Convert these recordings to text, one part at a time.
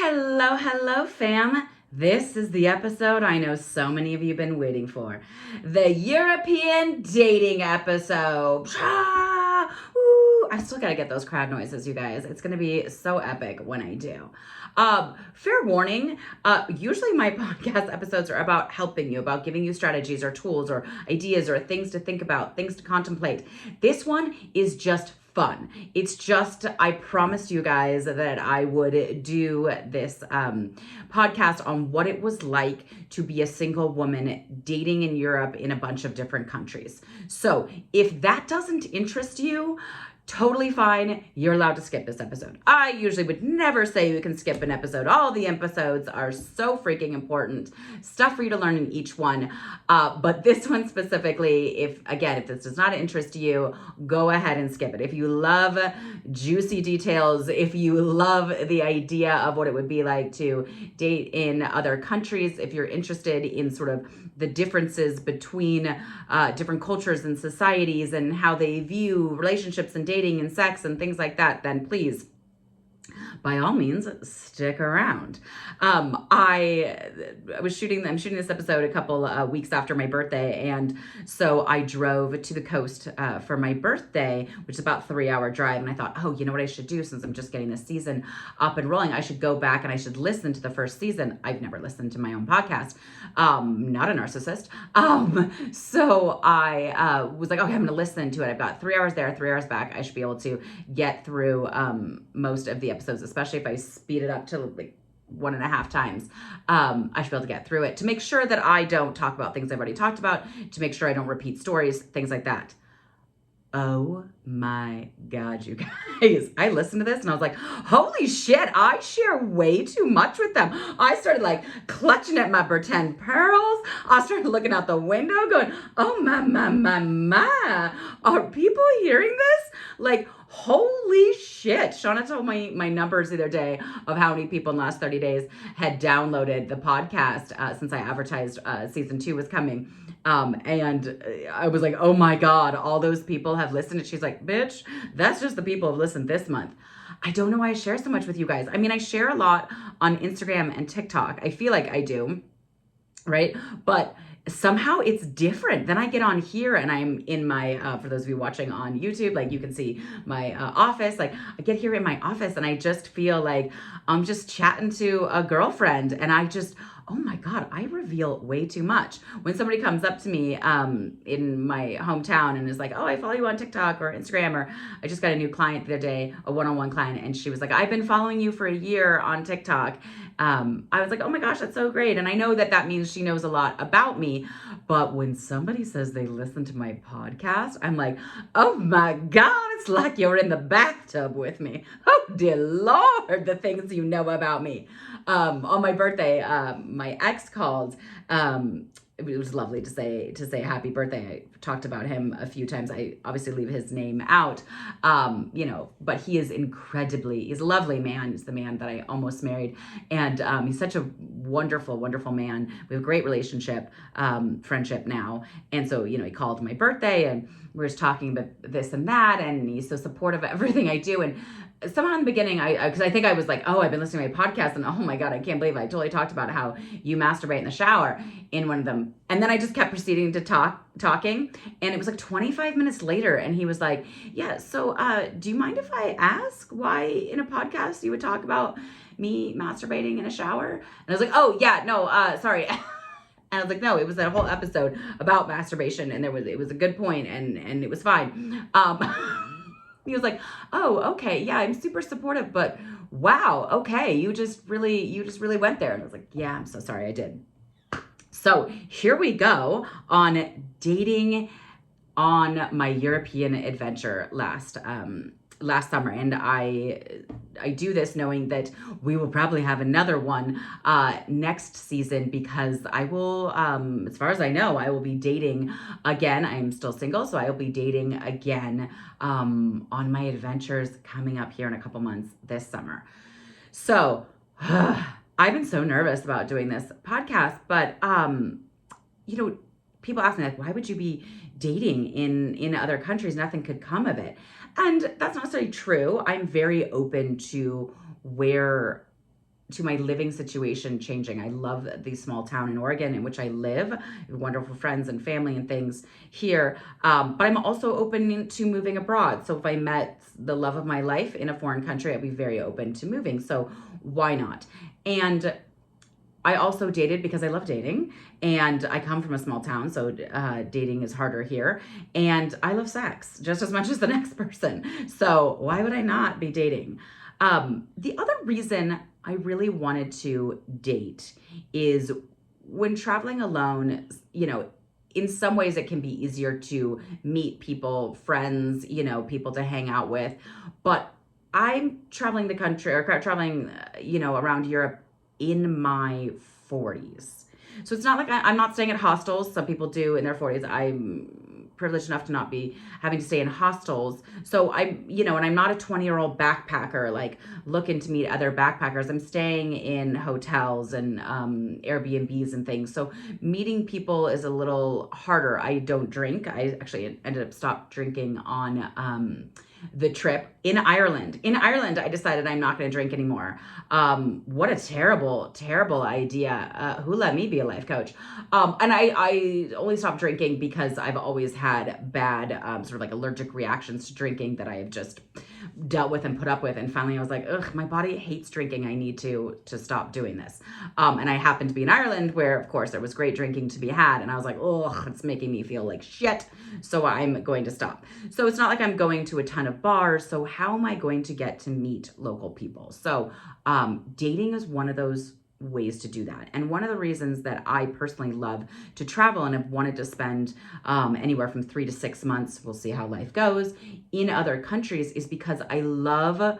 Hello, hello, fam. This is the episode I know so many of you have been waiting for. The European dating episode. I still gotta get those crowd noises, you guys. It's gonna be so epic when I do. Fair warning, usually my podcast episodes are about helping you, about giving you strategies or tools or ideas or things to think about, things to contemplate. This one is just fun. It's just, I promised you guys that I would do this podcast on what it was like to be a single woman dating in Europe in a bunch of different countries. So if that doesn't interest you, totally fine. You're allowed to skip this episode. I usually would never say you can skip an episode. All the episodes are so freaking important. Stuff for you to learn in each one. But this one specifically, if this does not interest you, go ahead and skip it. If you love juicy details, if you love the idea of what it would be like to date in other countries, if you're interested in sort of the differences between different cultures and societies and how they view relationships and dating and sex and things like that, then please, by all means, stick around. I'm shooting this episode a couple weeks after my birthday, and so I drove to the coast for my birthday, which is about a 3-hour drive, and I thought, oh, you know what I should do since I'm just getting this season up and rolling? I should go back and I should listen to the first season. I've never listened to my own podcast. Not a narcissist. So I was like, okay, I'm going to listen to it. I've got 3 hours there, 3 hours back. I should be able to get through most of the episodes, especially if I speed it up to like 1.5 times. I should be able to get through it to make sure that I don't talk about things I've already talked about, to make sure I don't repeat stories, things like that. Oh my God, you guys. I listened to this and I was like, holy shit, I share way too much with them. I started like clutching at my pretend pearls. I started looking out the window going, oh my. Are people hearing this? Like, holy shit. Shauna told my numbers the other day of how many people in the last 30 days had downloaded the podcast since I advertised season 2 was coming. And I was like, oh my God, all those people have listened. She's like, bitch, that's just the people who have listened this month. I don't know why I share so much with you guys. I mean, I share a lot on Instagram and TikTok. I feel like I do, right? But somehow it's different. Then I get on here and I'm in my, for those of you watching on YouTube, like you can see my office, like I get here in my office and I just feel like I'm just chatting to a girlfriend and oh my God, I reveal way too much. When somebody comes up to me in my hometown and is like, oh, I follow you on TikTok or Instagram, or I just got a new client the other day, a one-on-one client, and she was like, I've been following you for a year on TikTok. I was like, oh my gosh, that's so great. And I know that means she knows a lot about me. But when somebody says they listen to my podcast, I'm like, oh my God, it's like you're in the bathtub with me. Oh dear Lord, the things you know about me. On my birthday, my ex called. It was lovely to say happy birthday. I talked about him a few times. I obviously leave his name out, but he's a lovely man. He's the man that I almost married. And he's such a wonderful, wonderful man. We have a great relationship, friendship now. And so, he called my birthday and we were just talking about this and that. And he's so supportive of everything I do. And somehow in the beginning, because I think I was like, oh, I've been listening to my podcast and oh my God, I can't believe I totally talked about how you masturbate in the shower in one of them. And then I just kept proceeding to talking. And it was like 25 minutes later. And he was like, yeah, so do you mind if I ask why in a podcast you would talk about me masturbating in a shower? And I was like, oh yeah, no, sorry. And I was like, no, it was that whole episode about masturbation. And it was a good point and it was fine. He was like, oh, okay, yeah, I'm super supportive, but wow, okay, you just really went there. And I was like, yeah, I'm so sorry, I did. So here we go on dating on my European adventure last summer. And I do this knowing that we will probably have another one next season, because I will, as far as I know, I will be dating again. I am still single, so I will be dating again on my adventures coming up here in a couple months this summer. So I've been so nervous about doing this podcast, but people ask me like, why would you be dating in other countries? Nothing could come of it. And that's not necessarily true. I'm very open to where to my living situation changing. I love the small town in Oregon in which I live. I have wonderful friends and family and things here. But I'm also open to moving abroad. So if I met the love of my life in a foreign country, I'd be very open to moving. So why not? And I also dated because I love dating, and I come from a small town, so dating is harder here. And I love sex just as much as the next person. So why would I not be dating? The other reason I really wanted to date is when traveling alone, in some ways it can be easier to meet people, friends, people to hang out with. But I'm traveling the country or traveling, around Europe in my 40s. So it's not like I'm not staying at hostels. Some people do in their 40s. I'm privileged enough to not be having to stay in hostels. So and I'm not a 20-year-old backpacker, like looking to meet other backpackers. I'm staying in hotels and Airbnbs and things. So meeting people is a little harder. I don't drink. I actually ended up stopped drinking on the trip in Ireland. In Ireland, I decided I'm not going to drink anymore. What a terrible, terrible idea. Who let me be a life coach? And I only stopped drinking because I've always had bad sort of like allergic reactions to drinking that I have just dealt with and put up with. And finally I was like, ugh, my body hates drinking. I need to stop doing this. And I happened to be in Ireland where, of course, there was great drinking to be had. And I was like, ugh, it's making me feel like shit. So I'm going to stop. So it's not like I'm going to a ton of bars. So how am I going to get to meet local people? So dating is one of those ways to do that. And one of the reasons that I personally love to travel and have wanted to spend anywhere from 3 to 6 months, we'll see how life goes, in other countries is because I love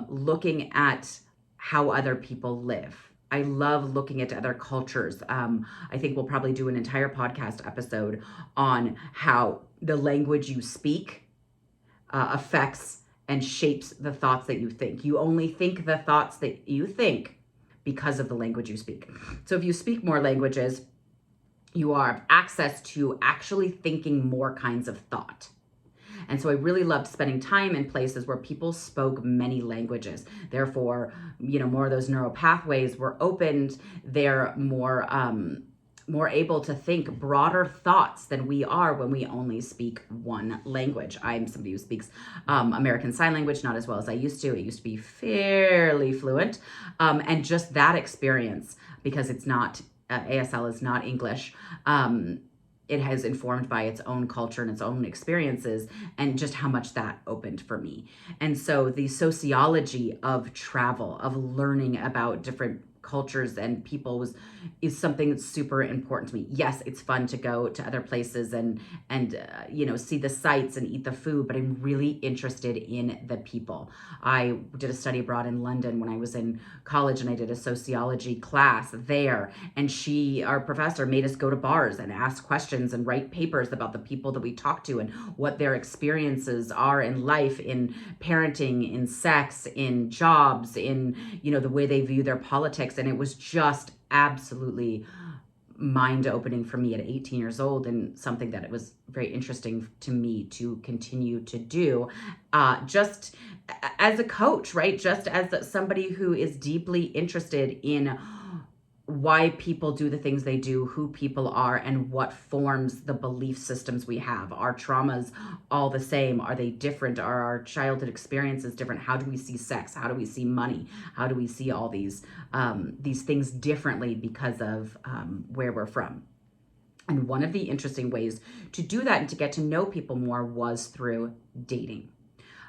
looking at how other people live. I love looking at other cultures. I think we'll probably do an entire podcast episode on how the language you speak affects and shapes the thoughts that you think. You only think the thoughts that you think because of the language you speak. So if you speak more languages, you have access to actually thinking more kinds of thought. And so I really loved spending time in places where people spoke many languages. Therefore, more of those neural pathways were opened. They're more able to think broader thoughts than we are when we only speak one language. I'm somebody who speaks American Sign Language, not as well as I used to. It used to be fairly fluent. And just that experience, because it's not, ASL is not English, it has informed by its own culture and its own experiences, and just how much that opened for me. And so the sociology of travel, of learning about different cultures and people is something that's super important to me. Yes, it's fun to go to other places and see the sights and eat the food, but I'm really interested in the people. I did a study abroad in London when I was in college, and I did a sociology class there, and our professor made us go to bars and ask questions and write papers about the people that we talked to and what their experiences are in life, in parenting, in sex, in jobs, in the way they view their politics. And it was just absolutely mind-opening for me at 18 years old, and something that it was very interesting to me to continue to do, just as a coach, right? Just as somebody who is deeply interested in why people do the things they do, who people are, and what forms the belief systems we have. Are traumas all the same? Are they different? Are our childhood experiences different? How do we see sex? How do we see money? How do we see all these things differently because of where we're from? And one of the interesting ways to do that and to get to know people more was through dating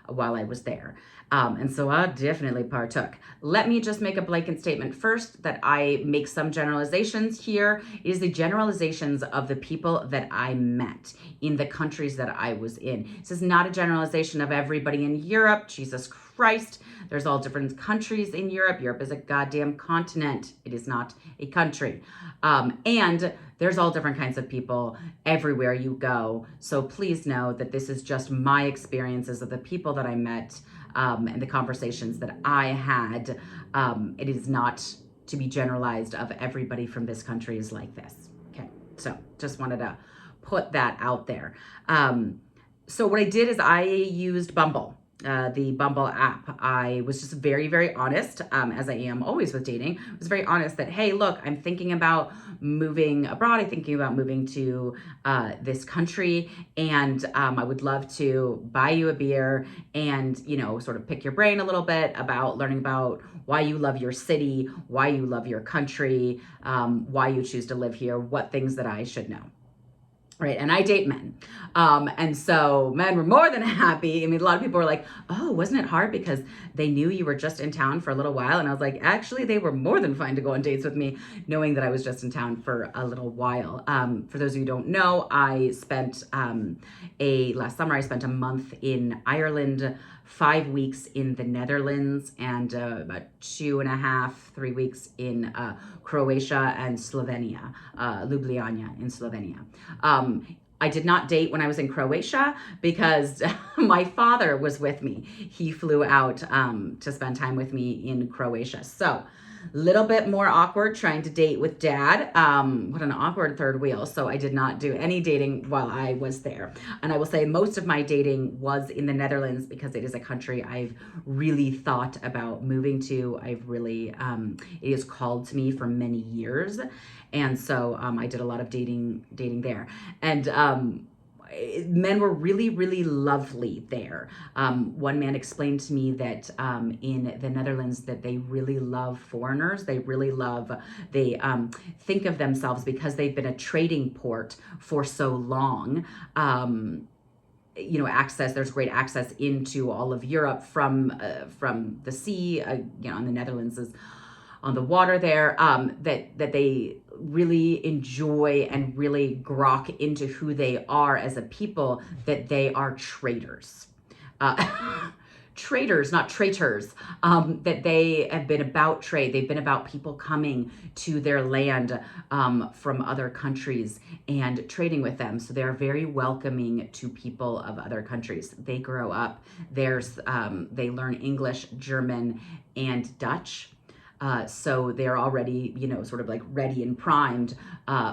while I was there. And so I definitely partook. Let me just make a blanket statement first that I make some generalizations here. It is the generalizations of the people that I met in the countries that I was in. This is not a generalization of everybody in Europe. Jesus Christ. There's all different countries in Europe. Europe is a goddamn continent. It is not a country. And there's all different kinds of people everywhere you go. So please know that this is just my experiences of the people that I met and the conversations that I had. It is not to be generalized of everybody from this country is like this. Okay, so just wanted to put that out there. So what I did is I used Bumble. the Bumble app, I was just very, very honest, as I am always with dating. I was very honest that, hey, look, I'm thinking about moving abroad. I'm thinking about moving to this country, and I would love to buy you a beer and, sort of pick your brain a little bit about learning about why you love your city, why you love your country, why you choose to live here, what things that I should know. Right. And I date men. And so men were more than happy. I mean, a lot of people were like, oh, wasn't it hard because they knew you were just in town for a little while? And I was like, actually, they were more than fine to go on dates with me, knowing that I was just in town for a little while. For those of you who don't know, I spent last summer, I spent a month in Ireland, 5 weeks in the Netherlands, and about 2.5, 3 weeks in Croatia and Slovenia, Ljubljana in Slovenia. I did not date when I was in Croatia because my father was with me. He flew out to spend time with me in Croatia. So little bit more awkward trying to date with dad. What an awkward third wheel. So I did not do any dating while I was there. And I will say most of my dating was in the Netherlands because it is a country I've really thought about moving to. I've really, it is called to me for many years. And so I did a lot of dating there. And men were really, really lovely there. One man explained to me that in the Netherlands that they really love foreigners. They think of themselves because they've been a trading port for so long. There's great access into all of Europe from the sea. And the Netherlands is on the water there, that they really enjoy and really grok into who they are as a people, that they are traders. Traders, not traitors, that they have been about trade. They've been about people coming to their land from other countries and trading with them. So they're very welcoming to people of other countries. They grow up, they learn English, German, and Dutch. So they're already, sort of like ready and primed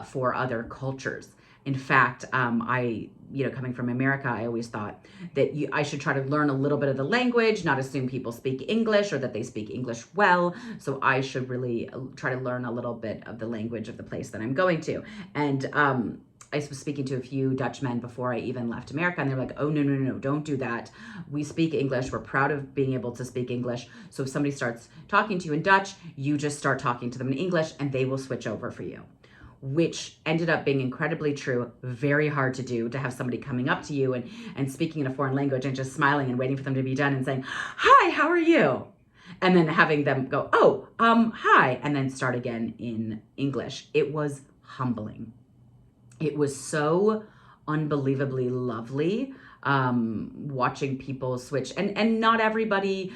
for other cultures. In fact, coming from America, I always thought that I should try to learn a little bit of the language, not assume people speak English or that they speak English well. So I should really try to learn a little bit of the language of the place that I'm going to. And I was speaking to a few Dutch men before I even left America, and they're like, oh, no, don't do that. We speak English. We're proud of being able to speak English. So if somebody starts talking to you in Dutch, you just start talking to them in English and they will switch over for you, which ended up being incredibly true. Very hard to do, to have somebody coming up to you and speaking in a foreign language and just smiling and waiting for them to be done and saying, hi, how are you? And then having them go, oh, hi, and then start again in English. It was humbling. It was so unbelievably lovely watching people switch. And not everybody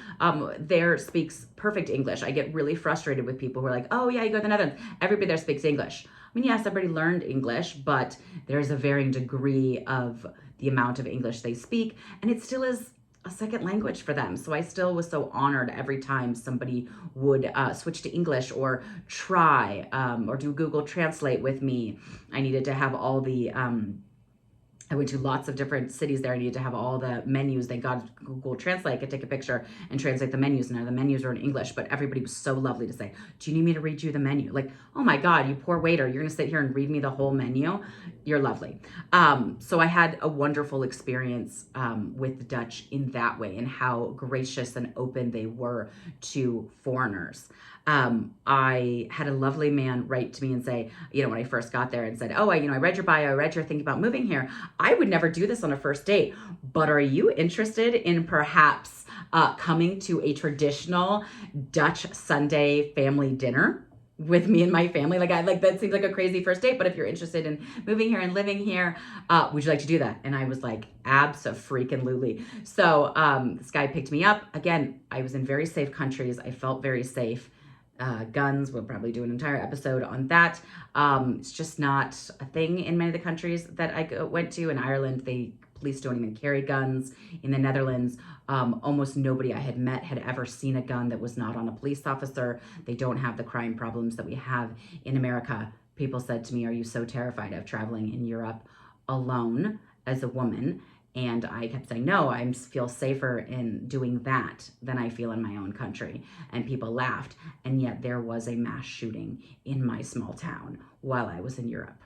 there speaks perfect English. I get really frustrated with people who are like, oh yeah, you go to the Netherlands, everybody there speaks English. I mean, yes, everybody learned English, but there's a varying degree of the amount of English they speak, and it still is a second language for them. So I still was so honored every time somebody would switch to English or try or do Google Translate with me. I needed to have all the, I went to lots of different cities there. I needed to have all the menus. Thank God Google Translate. I could take a picture and translate the menus. Now the menus are in English, but everybody was so lovely to say, do you need me to read you the menu? Like, oh my God, you poor waiter. You're going to sit here and read me the whole menu? You're lovely. So I had a wonderful experience with the Dutch in that way, and how gracious and open they were to foreigners. I had a lovely man write to me and say, when I first got there, and said, oh, I read your bio, I read your thing about moving here. I would never do this on a first date, but are you interested in perhaps coming to a traditional Dutch Sunday family dinner with me and my family? Like that seems like a crazy first date, but if you're interested in moving here and living here, would you like to do that? And I was like, abso-freaking-lutely. So this guy picked me up. Again, I was in very safe countries. I felt very safe. Guns, we'll probably do an entire episode on that. It's just not a thing in many of the countries that I went to. In Ireland, police don't even carry guns. In the Netherlands, almost nobody I had met had ever seen a gun that was not on a police officer. They don't have the crime problems that we have in America. People said to me, are you so terrified of traveling in Europe alone as a woman? And I kept saying, no, I feel safer in doing that than I feel in my own country. And people laughed. And yet there was a mass shooting in my small town while I was in Europe.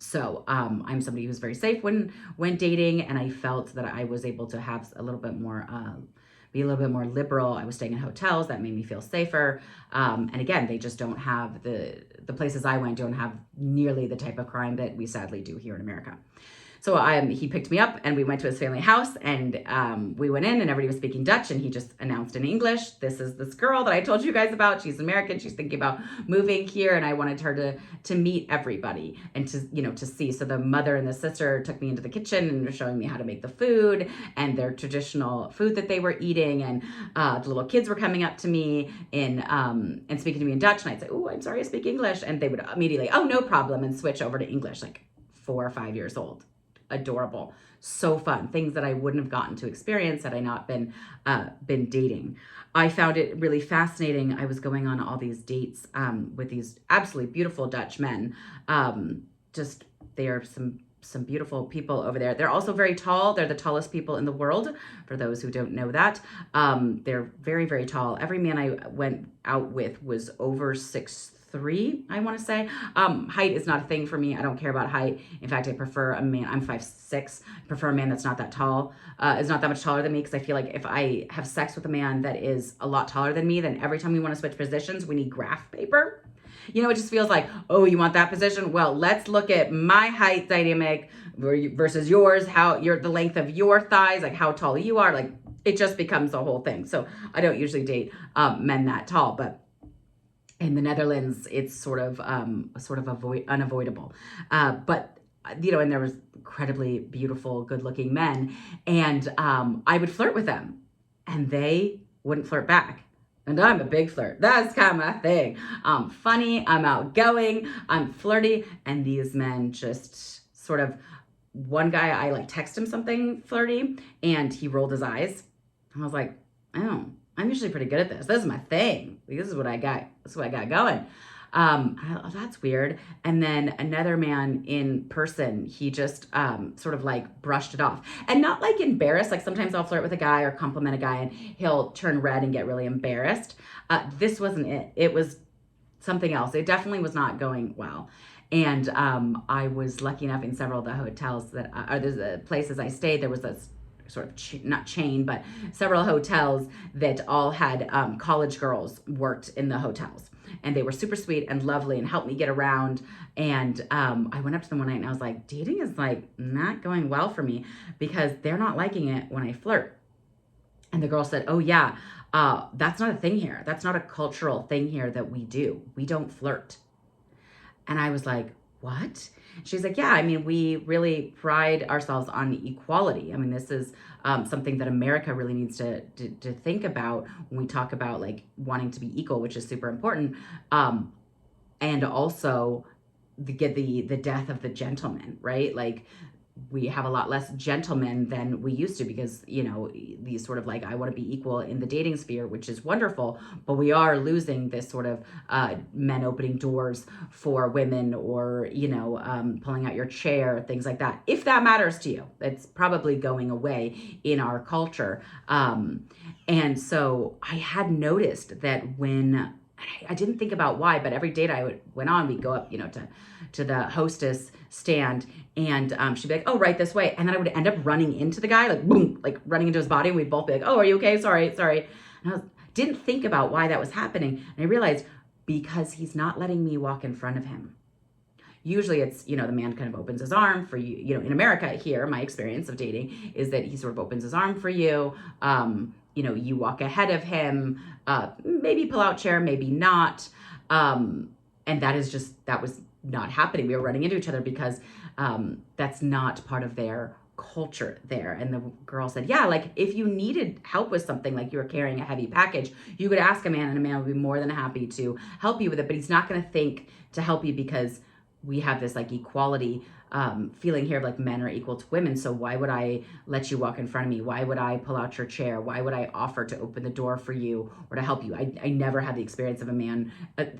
So I'm somebody who's very safe when dating, and I felt that I was able to have a little bit more, be a little bit more liberal. I was staying in hotels that made me feel safer. And again, they just don't have the places I went don't have nearly the type of crime that we sadly do here in America. So he picked me up and we went to his family house, and we went in and everybody was speaking Dutch, and he just announced in English, this is this girl that I told you guys about. She's American. She's thinking about moving here, and I wanted her to meet everybody and to see. So the mother and the sister took me into the kitchen and were showing me how to make the food and their traditional food that they were eating. And the little kids were coming up to me and speaking to me in Dutch, and I'd say, oh, I'm sorry, I speak English. And they would immediately, oh, no problem, and switch over to English, like 4 or 5 years old. Adorable. So fun. Things that I wouldn't have gotten to experience had I not been dating. I found it really fascinating. I was going on all these dates with these absolutely beautiful Dutch men. They are some beautiful people over there. They're also very tall. They're the tallest people in the world, for those who don't know that. They're very, very tall. Every man I went out with was over 6'3", I want to say. Height is not a thing for me. I don't care about height. In fact, I prefer a man. I'm 5'6". I prefer a man that's not that tall, is not that much taller than me, because I feel like if I have sex with a man that is a lot taller than me, then every time we want to switch positions, we need graph paper. It just feels like, oh, you want that position? Well, let's look at my height dynamic versus yours, the length of your thighs, like how tall you are. Like, it just becomes a whole thing. So I don't usually date men that tall, but in the Netherlands, it's sort of unavoidable. But and there was incredibly beautiful, good-looking men, and I would flirt with them, and they wouldn't flirt back. And I'm a big flirt. That's kind of my thing. I'm funny, I'm outgoing, I'm flirty, and these men just sort of, one guy, I text him something flirty, and he rolled his eyes. I was like, oh, I'm usually pretty good at this. This is my thing. This is what I got. This is what I got going. That's weird. And then another man in person, he just sort of brushed it off, and not embarrassed. Like, sometimes I'll flirt with a guy or compliment a guy and he'll turn red and get really embarrassed. This wasn't it. It was something else. It definitely was not going well. And I was lucky enough in several of the hotels that are the places I stayed. There was this sort of not chain, but several hotels that all had college girls worked in the hotels. And they were super sweet and lovely and helped me get around. And I went up to them one night and I was like, dating is not going well for me, because they're not liking it when I flirt. And the girl said, oh yeah, that's not a thing here. That's not a cultural thing here that we do. We don't flirt. And I was like, what? She's like, yeah, we really pride ourselves on equality. This is something that America really needs to think about when we talk about wanting to be equal, which is super important. And also the death of the gentleman, right? We have a lot less gentlemen than we used to, because these sort of I want to be equal in the dating sphere, which is wonderful, but we are losing this sort of men opening doors for women, or pulling out your chair, things like that. If that matters to you, it's probably going away in our culture. And so I had noticed that when I didn't think about why, but every date I went on, we'd go up, to the hostess stand, and she'd be like, oh, right this way. And then I would end up running into the guy, boom, running into his body. And we'd both be like, oh, are you okay? Sorry. And I didn't think about why that was happening. And I realized, because he's not letting me walk in front of him. Usually it's, the man kind of opens his arm for you. In America here, my experience of dating is that he sort of opens his arm for you. You walk ahead of him, maybe pull out chair, maybe not. And that was not happening. We were running into each other because that's not part of their culture there. And the girl said, yeah, if you needed help with something, you were carrying a heavy package, you could ask a man, and a man would be more than happy to help you with it. But he's not going to think to help you, because we have this equality feeling here of men are equal to women. So why would I let you walk in front of me? Why would I pull out your chair? Why would I offer to open the door for you or to help you? I never had the experience of a man.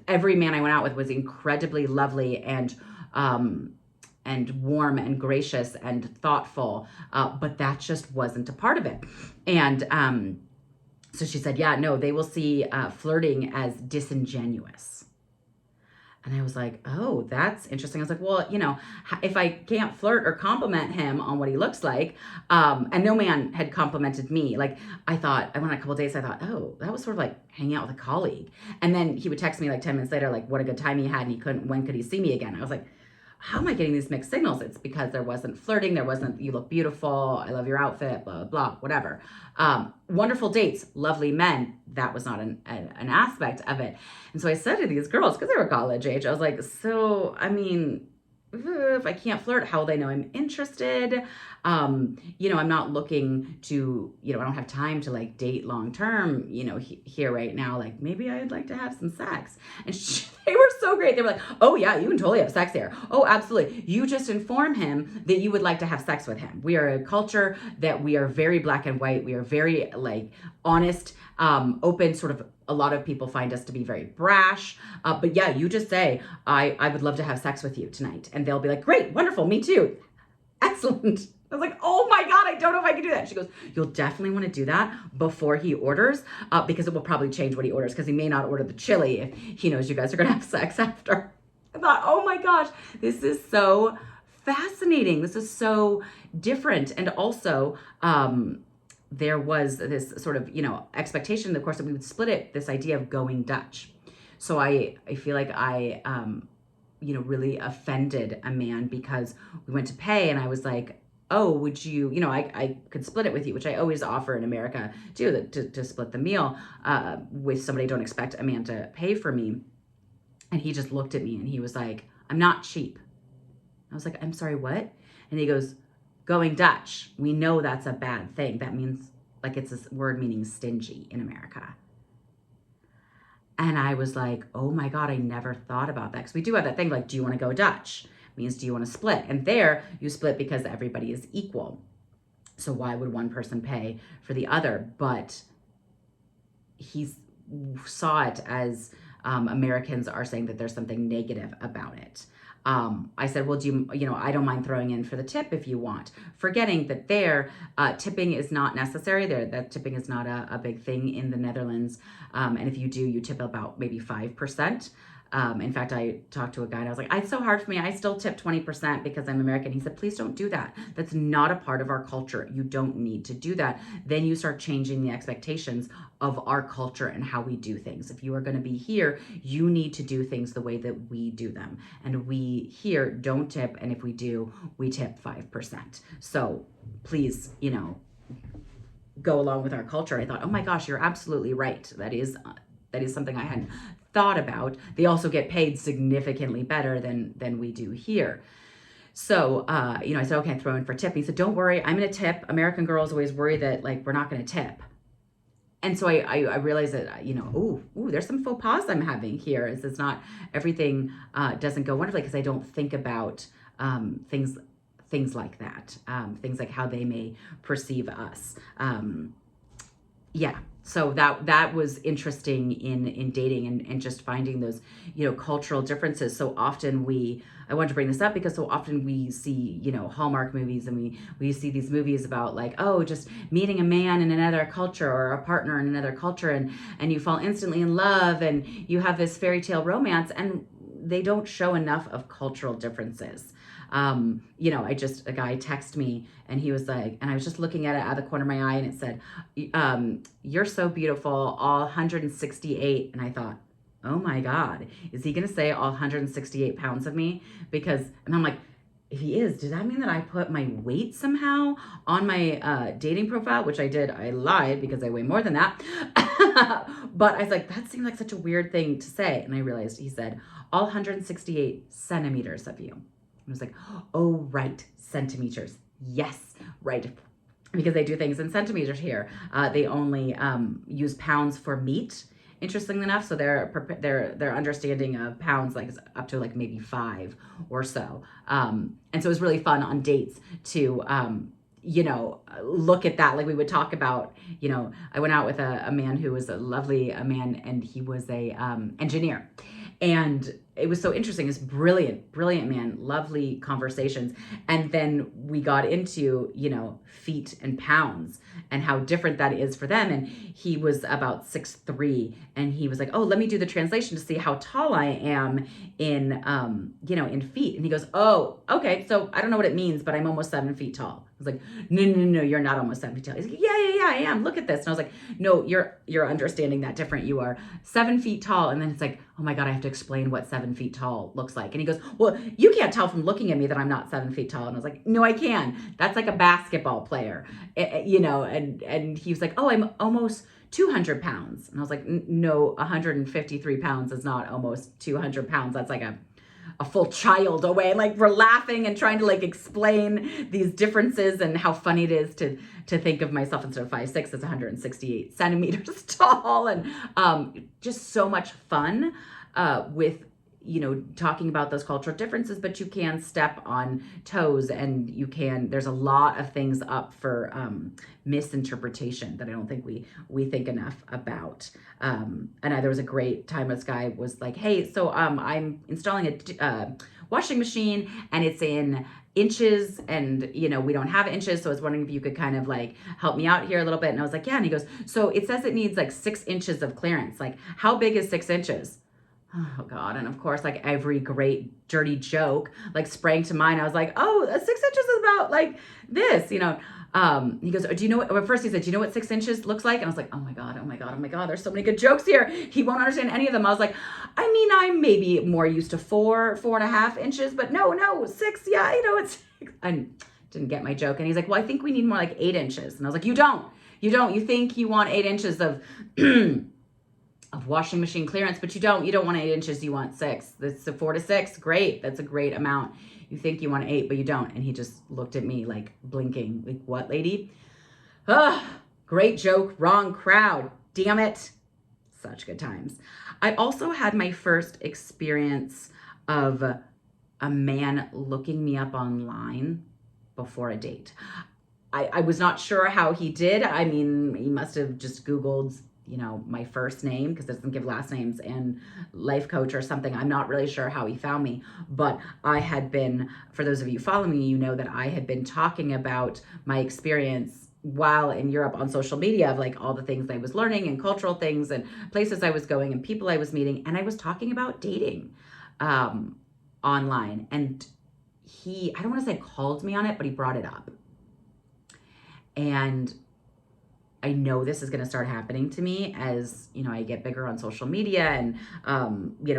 Every man I went out with was incredibly lovely and warm and gracious and thoughtful, but that just wasn't a part of it. And so she said, yeah, no, they will see flirting as disingenuous. And I was like, oh, that's interesting. I was like, well, if I can't flirt or compliment him on what he looks like, and no man had complimented me, like I went on a couple of dates, I thought, oh, that was sort of like hanging out with a colleague. And then he would text me like 10 minutes later, like what a good time he had, and when could he see me again? I was like, how am I getting these mixed signals? It's because there wasn't flirting. There wasn't, you look beautiful. I love your outfit, blah, blah, whatever. Wonderful dates, lovely men. That was not an aspect of it. And so I said to these girls, because they were college age, I was like, so, I mean, if I can't flirt, how will they know I'm interested? I'm not looking to, I don't have time to like date long term, here right now. Like maybe I'd like to have some sex. And they were so great. They were like, oh yeah, you can totally have sex here. Oh, absolutely. You just inform him that you would like to have sex with him. We are a culture that we are very black and white. We are very like honest, open, sort of. A lot of people find us to be very brash, but yeah, you just say, I would love to have sex with you tonight. And they'll be like, great, wonderful, me too. Excellent. I was like, oh my God, I don't know if I can do that. She goes, you'll definitely want to do that before he orders, because it will probably change what he orders, because he may not order the chili if he knows you guys are going to have sex after. I thought, oh my gosh, this is so fascinating. This is so different. And also, there was this sort of, expectation, of course, that we would split it, this idea of going Dutch. So I feel like I, really offended a man because we went to pay and I was like, oh, would you, I could split it with you, which I always offer in America too, to split the meal with somebody. I don't expect a man to pay for me. And he just looked at me and he was like, I'm not cheap. I was like, I'm sorry, what? And he goes, going Dutch. We know that's a bad thing. That means, like, it's a word meaning stingy in America. And I was like, oh my God, I never thought about that. Because we do have that thing, like, do you want to go Dutch? It means, do you want to split? And there, you split because everybody is equal. So why would one person pay for the other? But he saw it as Americans are saying that there's something negative about it. I said, well, I don't mind throwing in for the tip if you want, forgetting that there, tipping is not necessary there. That tipping is not a big thing in the Netherlands. And if you do, you tip about maybe 5%. In fact, I talked to a guy and I was like, it's so hard for me. I still tip 20% because I'm American. He said, please don't do that. That's not a part of our culture. You don't need to do that. Then you start changing the expectations of our culture and how we do things. If you are going to be here, you need to do things the way that we do them. And we here don't tip. And if we do, we tip 5%. So please, go along with our culture. I thought, oh my gosh, you're absolutely right. That is something I hadn't thought about. They also get paid significantly better than we do here. So, I said, okay, throw in for tip. And he said, don't worry, I'm going to tip. American girls always worry that like, we're not going to tip. And so I realized that, there's some faux pas I'm having here. It's not everything doesn't go wonderfully because I don't think about things like that, things like how they may perceive us. So that was interesting in dating and just finding those, cultural differences. So often I wanted to bring this up because so often we see, Hallmark movies and we see these movies about like, oh, just meeting a man in another culture or a partner in another culture and you fall instantly in love and you have this fairy tale romance and they don't show enough of cultural differences. A guy texted me and he was like, and I was just looking at it out of the corner of my eye and it said, you're so beautiful, all 168. And I thought, oh my God, is he going to say all 168 pounds of me? And I'm like, if he is, does that mean that I put my weight somehow on my dating profile? Which I did. I lied because I weigh more than that. But I was like, that seemed like such a weird thing to say. And I realized he said all 168 centimeters of you. I was like, oh, right, centimeters. Yes, right. Because they do things in centimeters here. They only use pounds for meat, interestingly enough. So their understanding of pounds like is up to like maybe 5 or so. And so it was really fun on dates to, look at that. Like we would talk about, I went out with a man who was a lovely man and he was a engineer. And it was so interesting. This brilliant, brilliant man, lovely conversations. And then we got into, feet and pounds and how different that is for them. And he was about 6'3", and he was like, oh, let me do the translation to see how tall I am in feet. And he goes, oh, okay. So I don't know what it means, but I'm almost 7 feet tall. I was like, no, you're not almost 7 feet tall. He's like, yeah, I am. Look at this. And I was like, no, you're understanding that different. You are 7 feet tall. And then it's like, oh my God, I have to explain what 7 feet tall looks like. And he goes, well, you can't tell from looking at me that I'm not 7 feet tall. And I was like, no, I can. That's like a basketball player, and he was like, oh, I'm almost 200 pounds. And I was like, no, 153 pounds is not almost 200 pounds. That's like a full child away. Like, we're laughing and trying to like explain these differences and how funny it is to think of myself instead of 5'6" as 168 centimeters tall. And just so much fun with talking about those cultural differences, but you can step on toes, and there's a lot of things up for misinterpretation that I don't think we think enough about. And there was a great time this guy was like, hey, so I'm installing a washing machine, and it's in inches, and we don't have inches, so I was wondering if you could kind of like help me out here a little bit. And I was like, yeah. And he goes, so it says it needs like 6 inches of clearance. Like, how big is 6 inches? Oh God. And of course, like every great dirty joke, like sprang to mind. I was like, oh, 6 inches is about like this, He goes, do you know what, well, first he said, do you know what 6 inches looks like? And I was like, oh my God. There's so many good jokes here. He won't understand any of them. I was like, I mean, I'm maybe more used to 4.5 inches, but no, 6. Yeah. It's, I didn't get my joke. And he's like, well, I think we need more like 8 inches. And I was like, you don't, you think you want 8 inches of, of washing machine clearance, but you don't want 8 inches, you want 6. That's a 4 to 6. Great. That's a great amount. You think you want 8, but you don't. And he just looked at me like blinking, like, what, lady? Great joke, wrong crowd. Damn it. Such good times. I also had my first experience of a man looking me up online before a date. I was not sure how he did. I mean, he must have just Googled my first name, because it doesn't give last names, and life coach or something. I'm not really sure how he found me, but I had been, for those of you following me, that I had been talking about my experience while in Europe on social media of like all the things I was learning and cultural things and places I was going and people I was meeting. And I was talking about dating online. And he, I don't want to say called me on it, but he brought it up. And I know this is going to start happening to me as, I get bigger on social media and,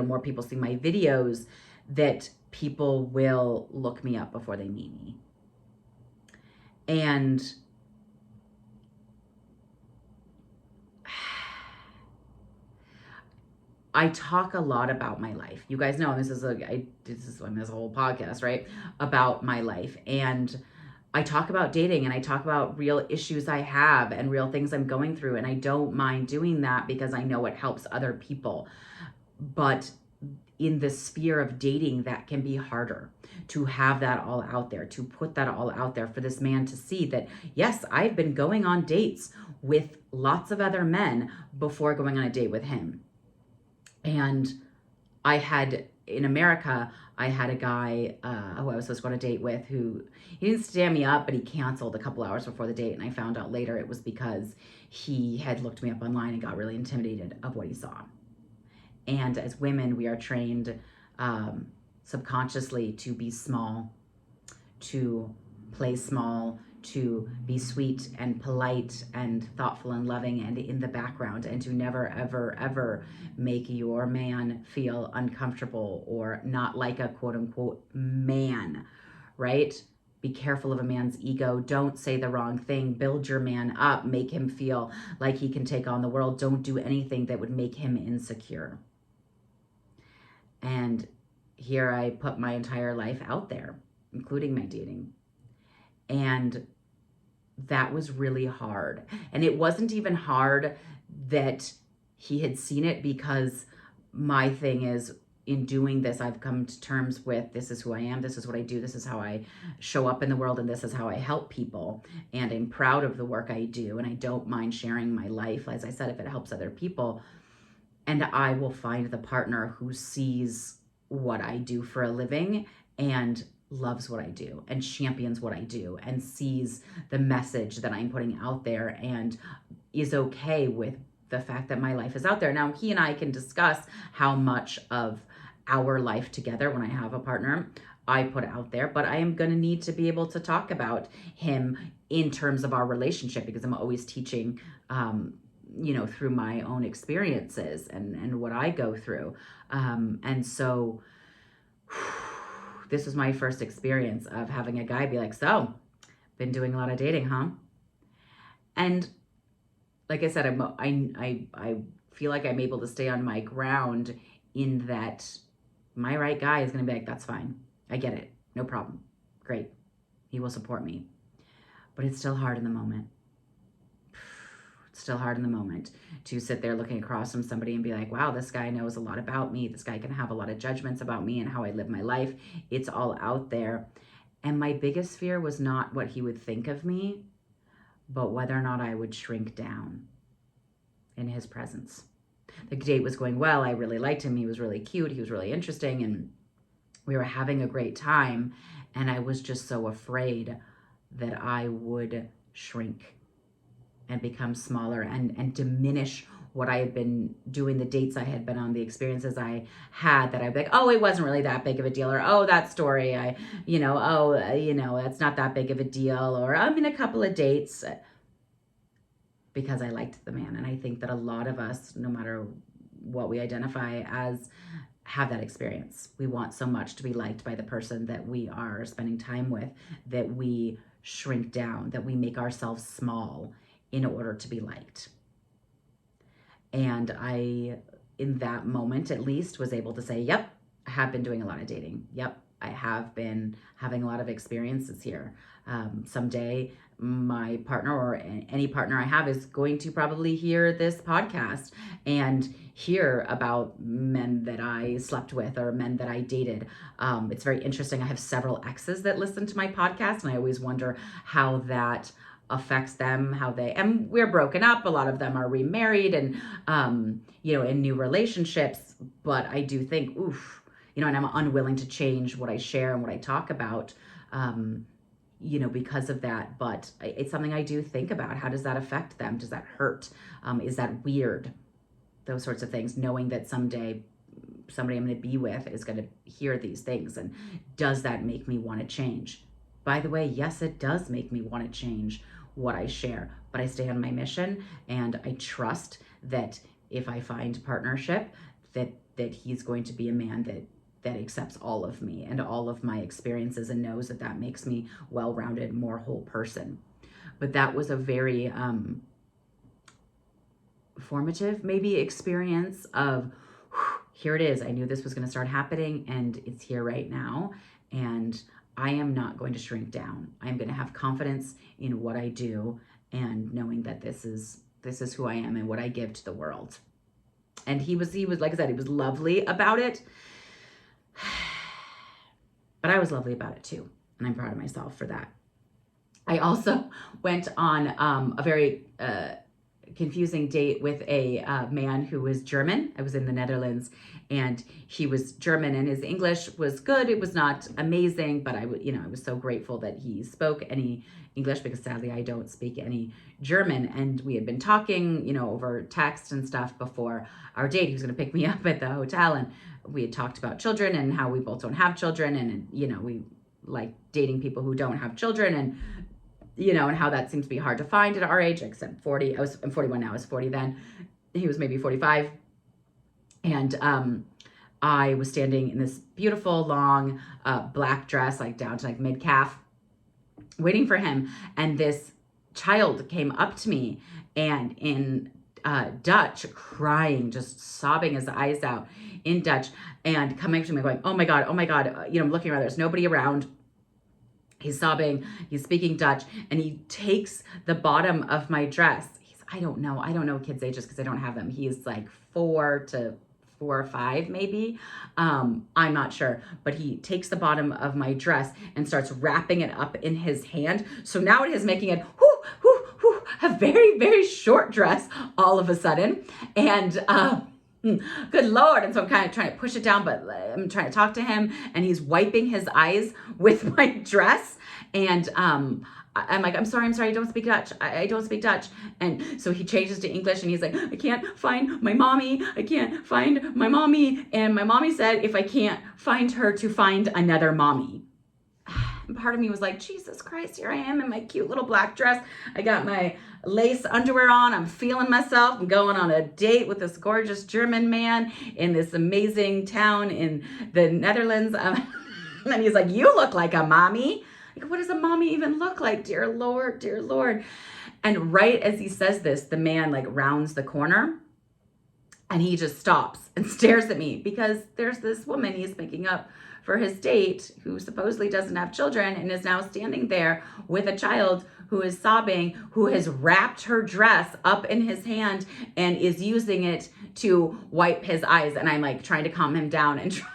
more people see my videos, that people will look me up before they meet me. And I talk a lot about my life. You guys know this is a whole podcast, right? About my life. And I talk about dating, and I talk about real issues I have and real things I'm going through. And I don't mind doing that because I know it helps other people. But in the sphere of dating, that can be harder to have that all out there, to put that all out there for this man to see that, yes, I've been going on dates with lots of other men before going on a date with him. And in America, I had a guy who I was supposed to go on a date with, who he didn't stand me up, but he canceled a couple hours before the date. And I found out later it was because he had looked me up online and got really intimidated of what he saw. And as women, we are trained subconsciously to be small, to play small, to be sweet and polite and thoughtful and loving and in the background, and to never, ever, ever make your man feel uncomfortable or not like a quote unquote man, right? Be careful of a man's ego. Don't say the wrong thing. Build your man up. Make him feel like he can take on the world. Don't do anything that would make him insecure. And here I put my entire life out there, including my dating. And that was really hard. And it wasn't even hard that he had seen it, because my thing is, in doing this, I've come to terms with, this is who I am, this is what I do, this is how I show up in the world, and this is how I help people. And I'm proud of the work I do, and I don't mind sharing my life, as I said, if it helps other people. And I will find the partner who sees what I do for a living and loves what I do and champions what I do and sees the message that I'm putting out there and is okay with the fact that my life is out there. Now, he and I can discuss how much of our life together, when I have a partner, I put out there, but I am going to need to be able to talk about him in terms of our relationship, because I'm always teaching, through my own experiences and what I go through. And so this was my first experience of having a guy be like, so, been doing a lot of dating, huh? And like I said, I feel like I'm able to stay on my ground in that my right guy is going to be like, that's fine. I get it. No problem. Great. He will support me. But it's still hard in the moment. It's still hard in the moment to sit there looking across from somebody and be like, wow, this guy knows a lot about me. This guy can have a lot of judgments about me and how I live my life. It's all out there. And my biggest fear was not what he would think of me, but whether or not I would shrink down in his presence. The date was going well. I really liked him. He was really cute. He was really interesting. And we were having a great time. And I was just so afraid that I would shrink and become smaller and diminish what I had been doing, the dates I had been on, the experiences I had, that I'd be like, oh, it wasn't really that big of a deal, or oh, that story, that's not that big of a deal, or I'm in a couple of dates, because I liked the man. And I think that a lot of us, no matter what we identify as, have that experience. We want so much to be liked by the person that we are spending time with that we shrink down, that we make ourselves small in order to be liked. And I, in that moment at least, was able to say, yep, I have been doing a lot of dating. Yep, I have been having a lot of experiences here. Someday, my partner or any partner I have is going to probably hear this podcast and hear about men that I slept with or men that I dated. It's very interesting. I have several exes that listen to my podcast, and I always wonder how that affects them, and we're broken up. A lot of them are remarried and, in new relationships. But I do think, and I'm unwilling to change what I share and what I talk about, because of that. But it's something I do think about. How does that affect them? Does that hurt? Is that weird? Those sorts of things, knowing that someday somebody I'm going to be with is going to hear these things. And does that make me want to change? By the way, yes, it does make me want to change what I share, but I stay on my mission, and I trust that if I find partnership, that he's going to be a man that accepts all of me and all of my experiences and knows that makes me well-rounded, more whole person. But that was a very formative maybe experience of, here it is. I knew this was going to start happening, and it's here right now. And I am not going to shrink down. I'm going to have confidence in what I do, and knowing that this is who I am and what I give to the world. And he was, like I said, he was lovely about it. But I was lovely about it too. And I'm proud of myself for that. I also went on a very confusing date with a man who was German. I was in the Netherlands, and he was German, and his English was good. It was not amazing, but I was so grateful that he spoke any English, because sadly I don't speak any German. And we had been talking, over text and stuff before our date. He was going to pick me up at the hotel, and we had talked about children and how we both don't have children, and we like dating people who don't have children, and and how that seems to be hard to find at our age. Like I said, 40. I'm 41 now. I was 40 then. He was maybe 45. And I was standing in this beautiful long black dress, like down to like mid-calf, waiting for him. And this child came up to me, and in Dutch, crying, just sobbing his eyes out in Dutch, and coming up to me going, oh my God. I'm looking around. There's nobody around. He's sobbing, he's speaking Dutch, and he takes the bottom of my dress. I don't know kids' ages because I don't have them. He's like 4 or 5 maybe. I'm not sure, but he takes the bottom of my dress and starts wrapping it up in his hand. So now it is making it a very, very short dress all of a sudden. And Good Lord. And so I'm kind of trying to push it down, but I'm trying to talk to him, and he's wiping his eyes with my dress. And I'm like, I'm sorry, I don't speak Dutch. I don't speak Dutch. And so he changes to English, and he's like, I can't find my mommy. I can't find my mommy. And my mommy said, if I can't find her, to find another mommy. And part of me was like, Jesus Christ, here I am in my cute little black dress. I got my lace underwear on. I'm feeling myself. I'm going on a date with this gorgeous German man in this amazing town in the Netherlands. And he's like, you look like a mommy. Like, what does a mommy even look like? Dear Lord, dear Lord. And right as he says this, the man like rounds the corner, and he just stops and stares at me, because there's this woman he's picking up for his date who supposedly doesn't have children and is now standing there with a child who is sobbing, who has wrapped her dress up in his hand and is using it to wipe his eyes. And I'm like trying to calm him down and try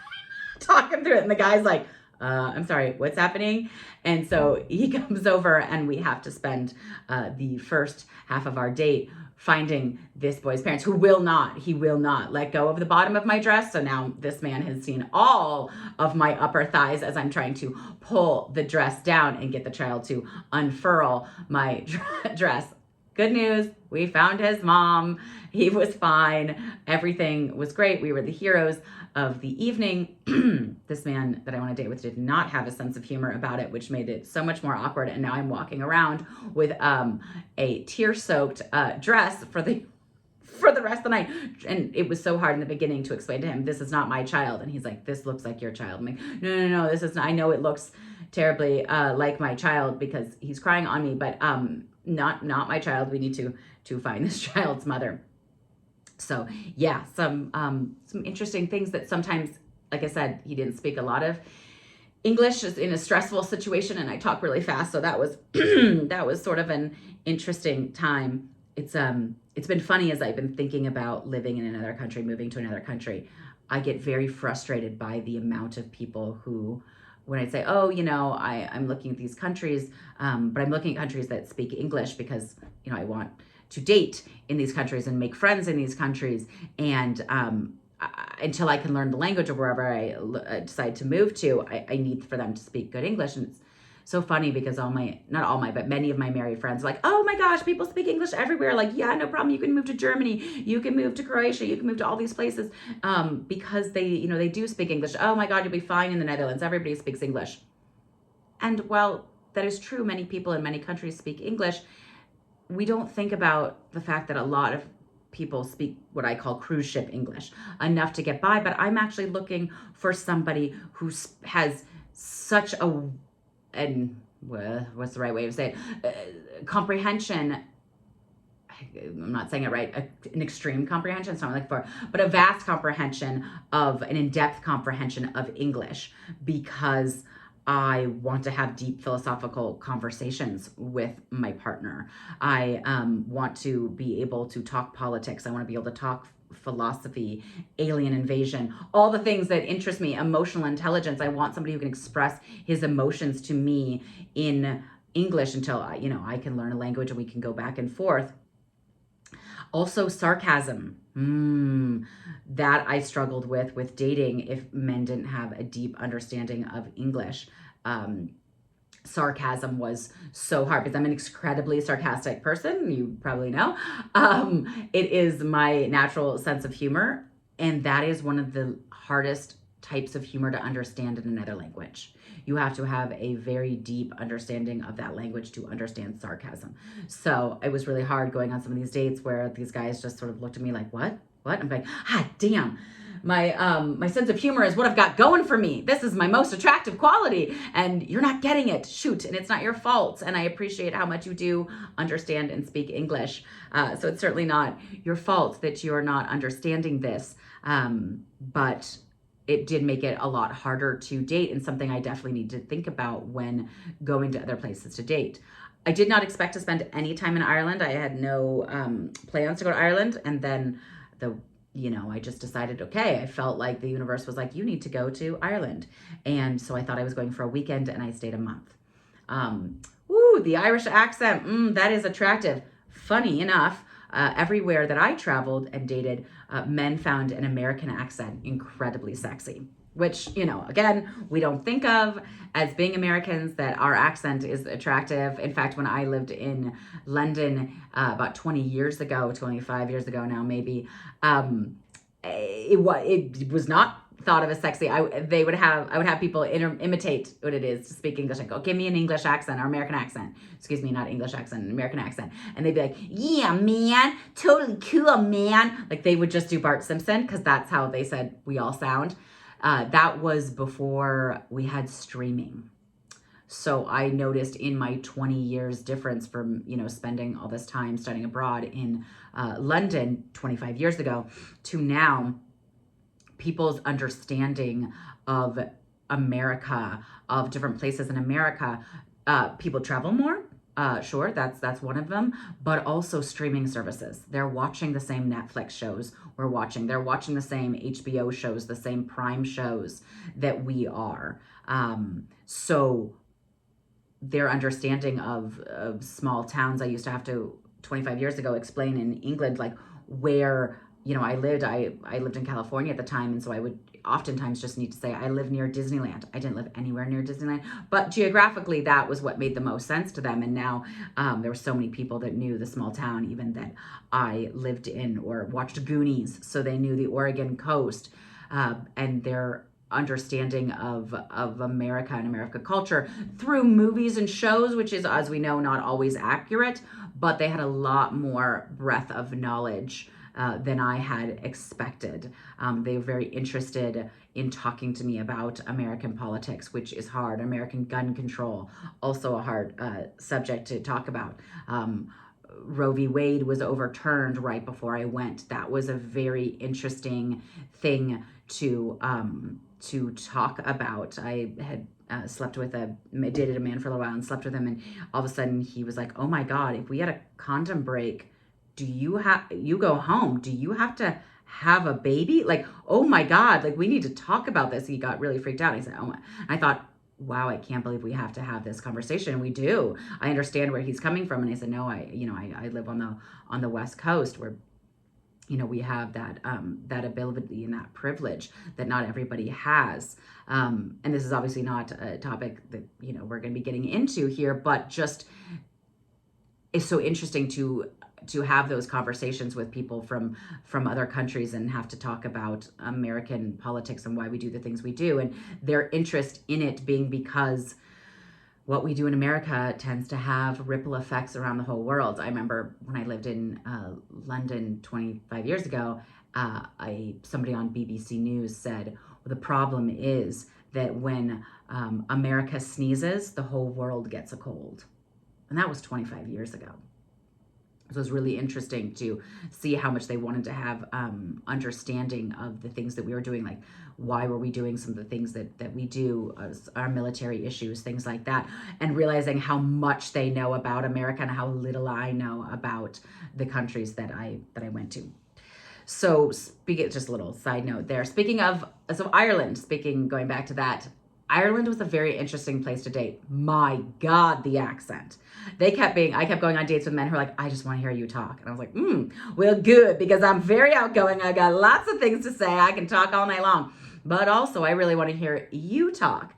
to talk him through it. And the guy's like, I'm sorry, what's happening? And so he comes over, and we have to spend the first half of our date finding this boy's parents, who will not let go of the bottom of my dress. So now this man has seen all of my upper thighs as I'm trying to pull the dress down and get the child to unfurl my dress. Good news, we found his mom. He was fine. Everything was great. We were the heroes of the evening. This man that I want to date with did not have a sense of humor about it, which made it so much more awkward. And now I'm walking around with a tear-soaked dress for the rest of the night. And it was so hard in the beginning to explain to him, this is not my child. And he's like, this looks like your child. I'm like, no, this is not. I know it looks terribly like my child, because he's crying on me, but not my child. We need to find this child's mother. So yeah, some interesting things that sometimes, like I said, he didn't speak a lot of English in a stressful situation, and I talk really fast. So that was that was sort of an interesting time. It's been funny as I've been thinking about living in another country, moving to another country. I get very frustrated by the amount of people who, when I say, oh, I'm looking at these countries, but I'm looking at countries that speak English because, I want to date in these countries and make friends in these countries. And until I can learn the language of wherever I decide to move to, I need for them to speak good English. And it's so funny because but many of my married friends are like, oh my gosh, people speak English everywhere. Like, yeah, no problem. You can move to Germany. You can move to Croatia. You can move to all these places because they do speak English. Oh my God, you'll be fine in the Netherlands. Everybody speaks English. And while that is true, many people in many countries speak English, we don't think about the fact that a lot of people speak what I call cruise ship English, enough to get by. But I'm actually looking for somebody who has such what's the right way to say it? Comprehension. I'm not saying it right. An extreme comprehension. It's not what I'm looking for, but a vast comprehension of an in-depth comprehension of English, because I want to have deep philosophical conversations with my partner. I want to be able to talk politics. I want to be able to talk philosophy, alien invasion, all the things that interest me, emotional intelligence. I want somebody who can express his emotions to me in English until I can learn a language and we can go back and forth. Also, sarcasm. That I struggled with dating if men didn't have a deep understanding of English. Sarcasm was so hard because I'm an incredibly sarcastic person. You probably know. It is my natural sense of humor, and that is one of the hardest types of humor to understand in another language. You have to have a very deep understanding of that language to understand sarcasm. So it was really hard going on some of these dates where these guys just sort of looked at me like, what? I'm like, damn. My sense of humor is what I've got going for me. This is my most attractive quality, and you're not getting it. Shoot, and it's not your fault. And I appreciate how much you do understand and speak English. So it's certainly not your fault that you're not understanding this. But it did make it a lot harder to date, and something I definitely need to think about when going to other places to date. I did not expect to spend any time in Ireland. I had no plans to go to Ireland, and then I just decided, okay, I felt like the universe was like, you need to go to Ireland. And so I thought I was going for a weekend, and I stayed a month. The Irish accent, that is attractive. Funny enough, everywhere that I traveled and dated, men found an American accent incredibly sexy, which, again, we don't think of as being Americans, that our accent is attractive. In fact, when I lived in London about 20 years ago, 25 years ago now, maybe, it was not thought of as sexy. I would have people imitate what it is to speak English. Like, go, give me an English accent or American accent. Excuse me, not English accent, an American accent. And they'd be like, yeah, man, totally cool, man. Like, they would just do Bart Simpson because that's how they said we all sound. That was before we had streaming. So I noticed in my 20 years difference from, spending all this time studying abroad in London 25 years ago to now, people's understanding of America, of different places in America. People travel more. Sure, that's one of them, but also streaming services. They're watching the same Netflix shows we're watching. They're watching the same HBO shows, the same Prime shows that we are. So their understanding of small towns, I used to have to 25 years ago explain in England, like where I lived in California at the time, and so I would oftentimes just need to say I live near Disneyland. I didn't live anywhere near Disneyland, but geographically that was what made the most sense to them. And now there were so many people that knew the small town even that I lived in, or watched Goonies, so they knew the Oregon coast, and their understanding of America and America culture through movies and shows, which is, as we know, not always accurate, but they had a lot more breadth of knowledge than I had expected. They were very interested in talking to me about American politics, which is hard. American gun control, also a hard subject to talk about. Roe v. Wade was overturned right before I went. That was a very interesting thing to talk about. I had dated a man for a little while and slept with him, and all of a sudden he was like, oh my God, if we had a condom break, you go home, do you have to have a baby? Like, oh my God, like, we need to talk about this. He got really freaked out. He said, oh my. I thought, wow, I can't believe we have to have this conversation. And we do. I understand where he's coming from. And I said, no, I live on the West Coast, where we have that ability and that privilege that not everybody has. And this is obviously not a topic that we're going to be getting into here, but just it's so interesting to have those conversations with people from other countries and have to talk about American politics and why we do the things we do, and their interest in it being because what we do in America tends to have ripple effects around the whole world. I remember when I lived in London 25 years ago, somebody on BBC News said, well, the problem is that when America sneezes, the whole world gets a cold. And that was 25 years ago. So it was really interesting to see how much they wanted to have understanding of the things that we were doing, like why were we doing some of the things that we do, our military issues, things like that, and realizing how much they know about America and how little I know about the countries that I went to. So just a little side note there. Speaking of, Ireland, going back to that, Ireland was a very interesting place to date. My God, the accent. I kept going on dates with men who were like, I just want to hear you talk. And I was like, well, good, because I'm very outgoing. I got lots of things to say. I can talk all night long. But also, I really want to hear you talk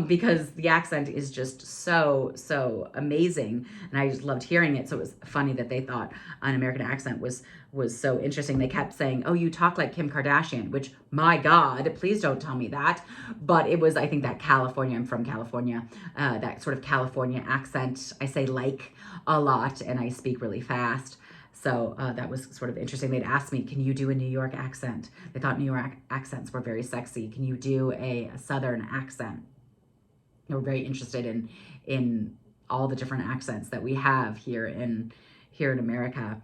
because the accent is just so amazing. And I just loved hearing it. So it was funny that they thought an American accent was so interesting. They kept saying, oh, you talk like Kim Kardashian, which, my God, please don't tell me that. But it was, I think, that California, I'm from California, that sort of California accent. I say like a lot and I speak really fast. So that was sort of interesting. They'd ask me, can you do a New York accent? They thought New York accents were very sexy. Can you do a Southern accent? They were very interested in all the different accents that we have here in America.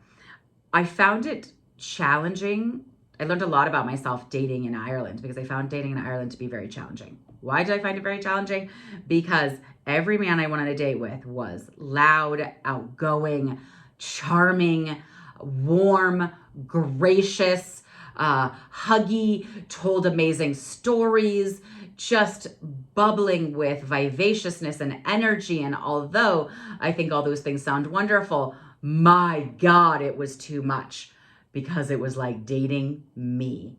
I found it challenging. I learned a lot about myself dating in Ireland because I found dating in Ireland to be very challenging. Why did I find it very challenging? Because every man I went on a date with was loud, outgoing, charming, warm, gracious, huggy, told amazing stories, just bubbling with vivaciousness and energy. And although I think all those things sound wonderful, My God, it was too much because it was like dating me.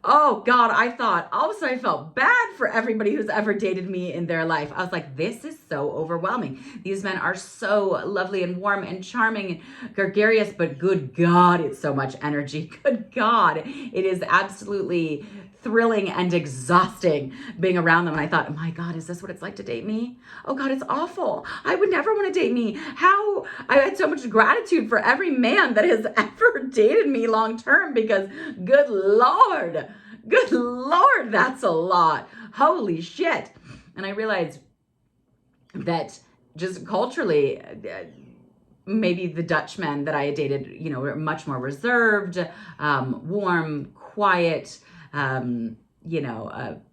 Oh God, I thought, all of a sudden I felt bad for everybody who's ever dated me in their life. I was like, this is so overwhelming. These men are so lovely and warm and charming and gregarious, but good God, it's so much energy. Good God, it is absolutely thrilling and exhausting being around them. And I thought, oh my God, is this what it's like to date me? Oh God, it's awful. I would never want to date me. How I had so much gratitude for every man that has ever dated me long term, because good Lord, that's a lot. Holy shit. And I realized that just culturally, maybe the Dutchmen that I had dated, were much more reserved, warm, quiet, more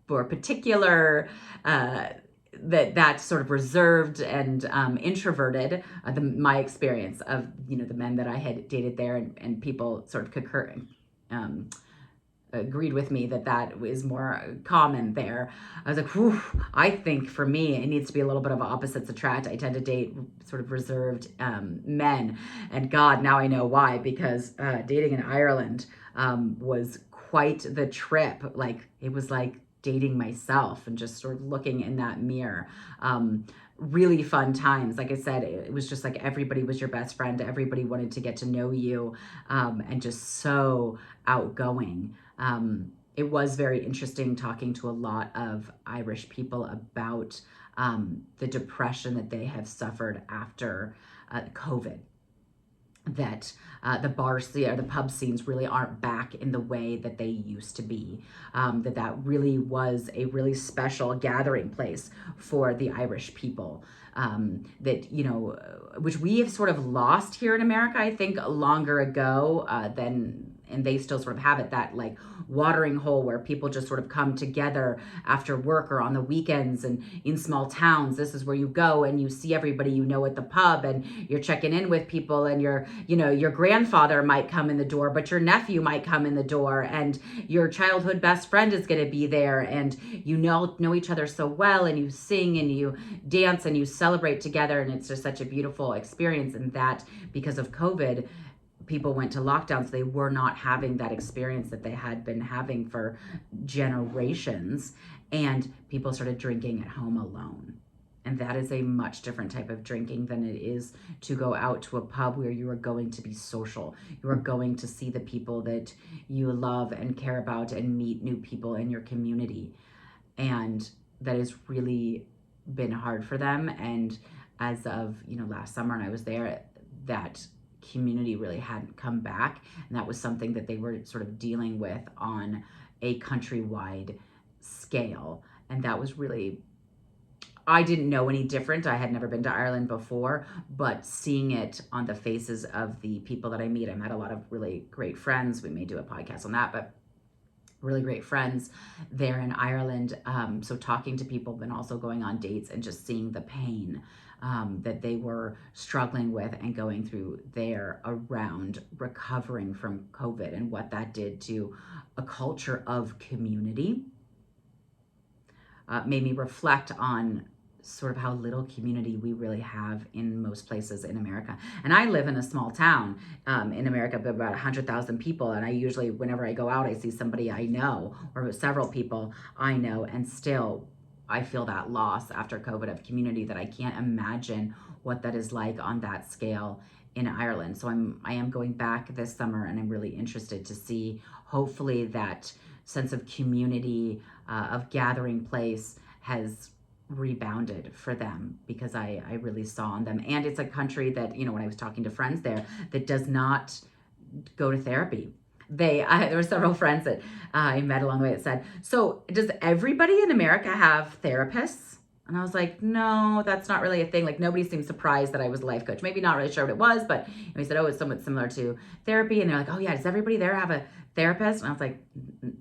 particular, that sort of reserved and introverted. My experience of, the men that I had dated there, and people sort of agreed with me that is more common there. I was like, whew, I think for me, it needs to be a little bit of opposites attract. I tend to date sort of reserved men. And God, now I know why, because dating in Ireland was quite the trip. Like, it was like dating myself and just sort of looking in that mirror. Really fun times. Like I said, it was just like everybody was your best friend. Everybody wanted to get to know you, and just so outgoing. It was very interesting talking to a lot of Irish people about the depression that they have suffered after COVID. That the bar scene or the pub scenes really aren't back in the way that they used to be. That really was a really special gathering place for the Irish people. Which we have sort of lost here in America, I think, longer ago and they still sort of have it, that like watering hole where people just sort of come together after work or on the weekends. And in small towns, this is where you go and you see everybody at the pub, and you're checking in with people, and your grandfather might come in the door, but your nephew might come in the door, and your childhood best friend is going to be there, and you know each other so well, and you sing and you dance and you celebrate together, and it's just such a beautiful experience. And that, because of COVID, people went to lockdown, so they were not having that experience that they had been having for generations, and people started drinking at home alone. And that is a much different type of drinking than it is to go out to a pub where you are going to be social. You are going to see the people that you love and care about and meet new people in your community. And that has really been hard for them. And as of, last summer, and I was there, that community really hadn't come back. And that was something that they were sort of dealing with on a countrywide scale. And that was really, I didn't know any different. I had never been to Ireland before, but seeing it on the faces of the people that I meet, I met a lot of really great friends. We may do a podcast on that, but really great friends there in Ireland. So talking to people, but also going on dates and just seeing the pain that they were struggling with and going through there around recovering from COVID, and what that did to a culture of community, made me reflect on sort of how little community we really have in most places in America. And I live in a small town in America of about 100,000 people. And I usually, whenever I go out, I see somebody I know or several people I know. And still, I feel that loss after COVID of community, that I can't imagine what that is like on that scale in Ireland. So I am going back this summer, and I'm really interested to see, hopefully, that sense of community, of gathering place has rebounded for them, because I really saw in them. And it's a country that, when I was talking to friends there, that does not go to therapy. There were several friends that I met along the way that said, so does everybody in America have therapists? And I was like, no, that's not really a thing. Like, nobody seemed surprised that I was a life coach. Maybe not really sure what it was, but he said, oh, it's somewhat similar to therapy. And they're like, oh yeah, does everybody there have a therapist? And I was like,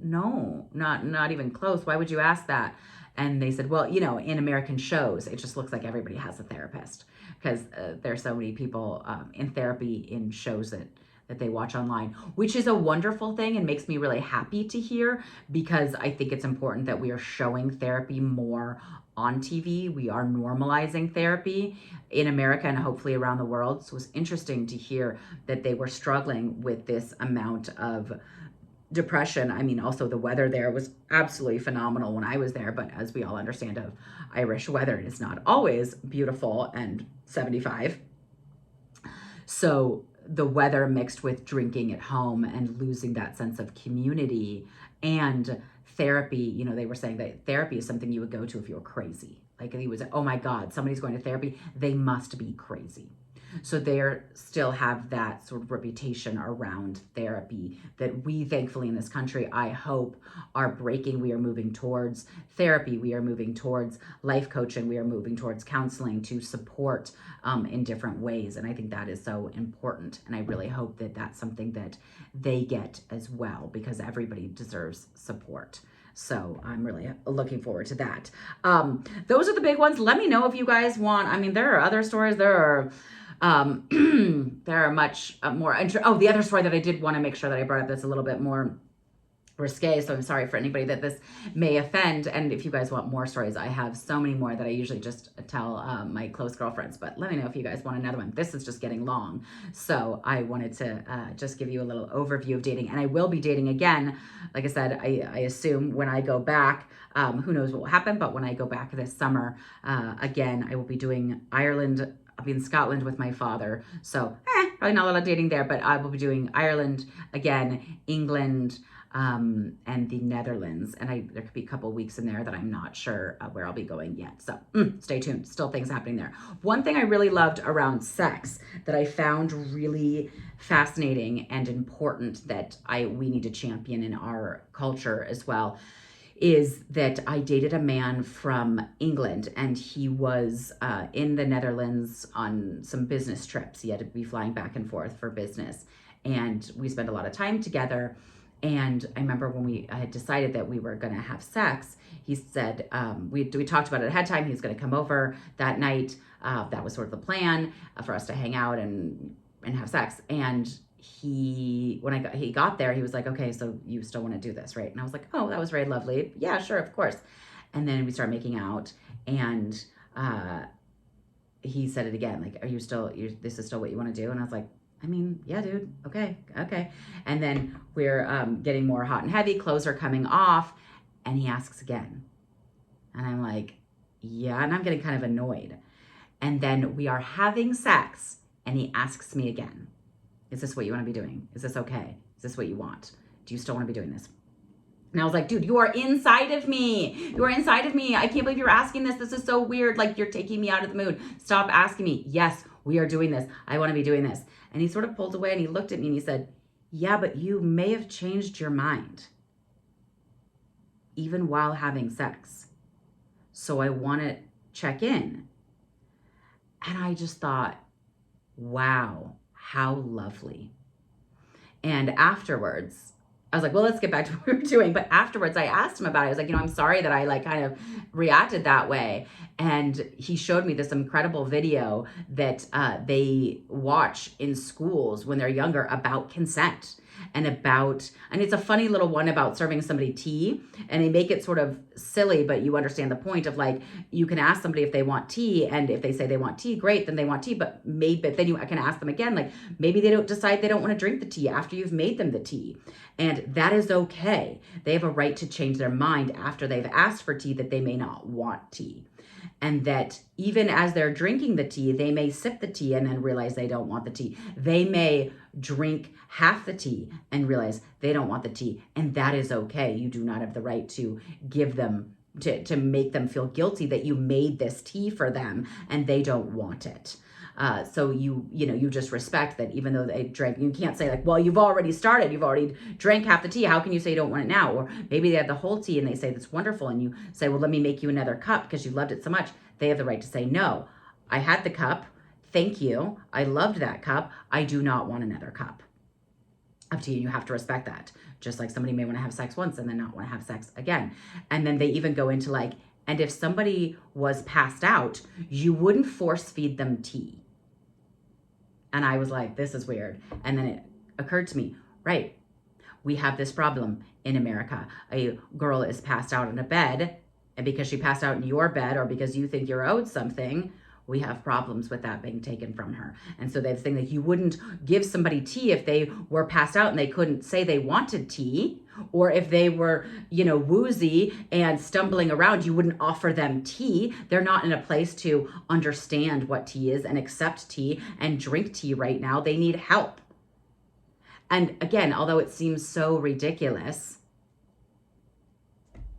no, not even close. Why would you ask that? And they said, well, in American shows, it just looks like everybody has a therapist, because there's so many people in therapy in shows that that they watch online, which is a wonderful thing and makes me really happy to hear, because I think it's important that we are showing therapy more on TV. We are normalizing therapy in America and hopefully around the world. So it was interesting to hear that they were struggling with this amount of depression. I mean, also the weather there was absolutely phenomenal when I was there, but as we all understand of Irish weather, it's not always beautiful and 75. So the weather mixed with drinking at home and losing that sense of community and therapy, you know, they were saying that therapy is something you would go to if you were crazy. Like he was, oh my God, somebody's going to therapy, they must be crazy. So they still have that sort of reputation around therapy that we thankfully in this country, I hope, are breaking. We are moving towards therapy. We are moving towards life coaching. We are moving towards counseling to support in different ways. And I think that is so important. And I really hope that that's something that they get as well, because everybody deserves support. So I'm really looking forward to that. Those are the big ones. Let me know if you guys want, I mean, there are other stories. There are much more. Oh, the other story that I did want to make sure that I brought up that's a little bit more risque, so I'm sorry for anybody that this may offend. And if you guys want more stories, I have so many more that I usually just tell my close girlfriends, but let me know if you guys want another one. This is just getting long, so I wanted to just give you a little overview of dating. And I will be dating again, like I said. I assume when I go back, who knows what will happen, but when I go back this summer again, I will be doing Ireland. I'll be in Scotland with my father, so probably not a lot of dating there, but I will be doing Ireland again, England, and the Netherlands. And there could be a couple weeks in there that I'm not sure where I'll be going yet. So stay tuned. Still things happening there. One thing I really loved around sex that I found really fascinating and important that we need to champion in our culture as well is that I dated a man from England, and he was in the Netherlands on some business trips. He had to be flying back and forth for business, and we spent a lot of time together. And I remember when we had decided that we were going to have sex, he said, we talked about it ahead of time. He was going to come over that night. That was sort of the plan for us to hang out and have sex. And he got there, he was like, okay, so you still want to do this, right? And I was like, oh, that was very lovely. Yeah, sure, of course. And then we started making out, and he said it again, like, this is still what you want to do? And I was like, I mean, yeah, dude. Okay. And then we're getting more hot and heavy. Clothes are coming off. And he asks again. And I'm like, yeah. And I'm getting kind of annoyed. And then we are having sex. And he asks me again, is this what you want to be doing? Is this okay? Is this what you want? Do you still want to be doing this? And I was like, dude, you are inside of me. You are inside of me. I can't believe you're asking this. This is so weird. Like, you're taking me out of the mood. Stop asking me. Yes, we are doing this. I want to be doing this. And he sort of pulled away and he looked at me and he said, yeah, but you may have changed your mind even while having sex. So I want to check in. And I just thought, wow, how lovely. And afterwards, I was like, well, let's get back to what we were doing. But afterwards, I asked him about it. I was like, I'm sorry that I kind of reacted that way. And he showed me this incredible video that they watch in schools when they're younger about consent and it's a funny little one about serving somebody tea, and they make it sort of silly, but you understand the point of, like, you can ask somebody if they want tea, and if they say they want tea, great, then they want tea, but then you can ask them again, like, maybe they don't want to drink the tea after you've made them the tea, and that is okay. They have a right to change their mind after they've asked for tea that they may not want tea. And that even as they're drinking the tea, they may sip the tea and then realize they don't want the tea. They may drink half the tea and realize they don't want the tea. And that is okay. You do not have the right to give them, to make them feel guilty that you made this tea for them and they don't want it. So you just respect that even though they drank, you can't say like, well, you've already drank half the tea. How can you say you don't want it now? Or maybe they have the whole tea and they say that's wonderful. And you say, well, let me make you another cup because you loved it so much. They have the right to say, no, I had the cup. Thank you. I loved that cup. I do not want another cup. Up to you. You have to respect that. Just like somebody may want to have sex once and then not want to have sex again. And then they even go into like, and if somebody was passed out, you wouldn't force feed them tea. And I was like, this is weird. And then occurred to me, right, we have this problem in America. A girl is passed out in a bed, and because she passed out in your bed or because you think you're owed something, we have problems with that being taken from her. And so they think that you wouldn't give somebody tea if they were passed out and they couldn't say they wanted tea, or if they were, woozy and stumbling around, you wouldn't offer them tea. They're not in a place to understand what tea is and accept tea and drink tea right now. They need help. And again, although it seems so ridiculous,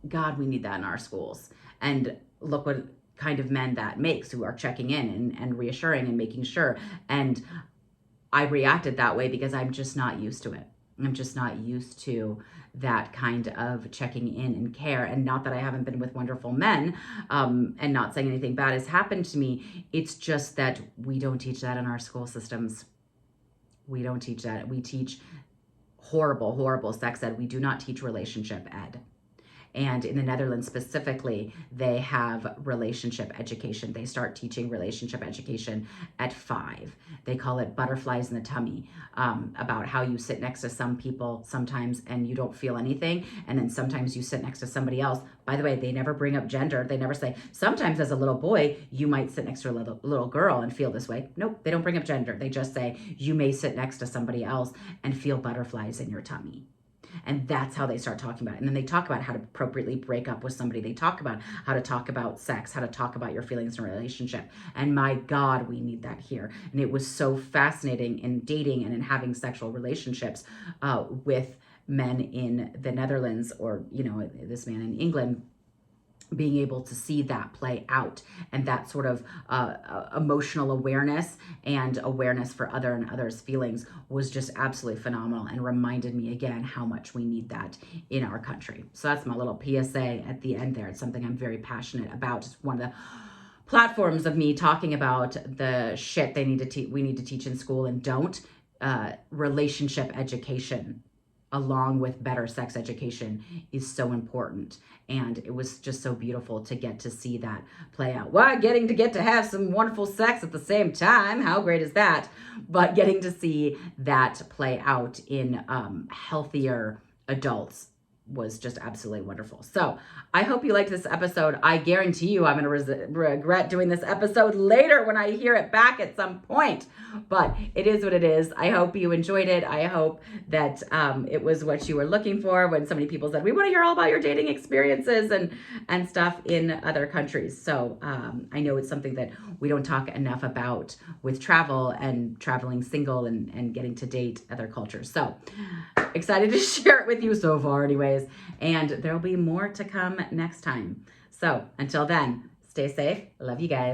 God, we need that in our schools. And look what kind of men that makes, who are checking in and reassuring and making sure. And I reacted that way because I'm just not used to it. I'm just not used to that kind of checking in and care. And not that I haven't been with wonderful men, and not saying anything bad has happened to me. It's just that we don't teach that in our school systems. We don't teach that. We teach horrible, horrible sex ed. We do not teach relationship ed. And in the Netherlands specifically, they have relationship education. They start teaching relationship education at 5. They call it butterflies in the tummy, about how you sit next to some people sometimes and you don't feel anything. And then sometimes you sit next to somebody else. By the way, they never bring up gender. They never say, sometimes as a little boy, you might sit next to a little girl and feel this way. Nope, they don't bring up gender. They just say, you may sit next to somebody else and feel butterflies in your tummy. And that's how they start talking about it. And then they talk about how to appropriately break up with somebody. They talk about how to talk about sex, how to talk about your feelings in a relationship. And my God, we need that here. And it was so fascinating in dating and in having sexual relationships with men in the Netherlands, or, this man in England, being able to see that play out, and that sort of emotional awareness and awareness for other and others' feelings was just absolutely phenomenal, and reminded me again how much we need that in our country. So that's my little PSA at the end there. It's something I'm very passionate about. It's one of the platforms of me talking about the shit we need to teach in school and don't. Relationship education, along with better sex education, is so important. And it was just so beautiful to get to see that play out. Why, getting to have some wonderful sex at the same time. How great is that? But getting to see that play out in healthier adults was just absolutely wonderful. So I hope you liked this episode. I guarantee you I'm going to regret doing this episode later when I hear it back at some point. But it is what it is. I hope you enjoyed it. I hope that it was what you were looking for when so many people said, we want to hear all about your dating experiences and stuff in other countries. So I know it's something that we don't talk enough about with travel and traveling single and getting to date other cultures. So excited to share it with you so far anyways. And there'll be more to come next time. So until then, stay safe. Love you guys.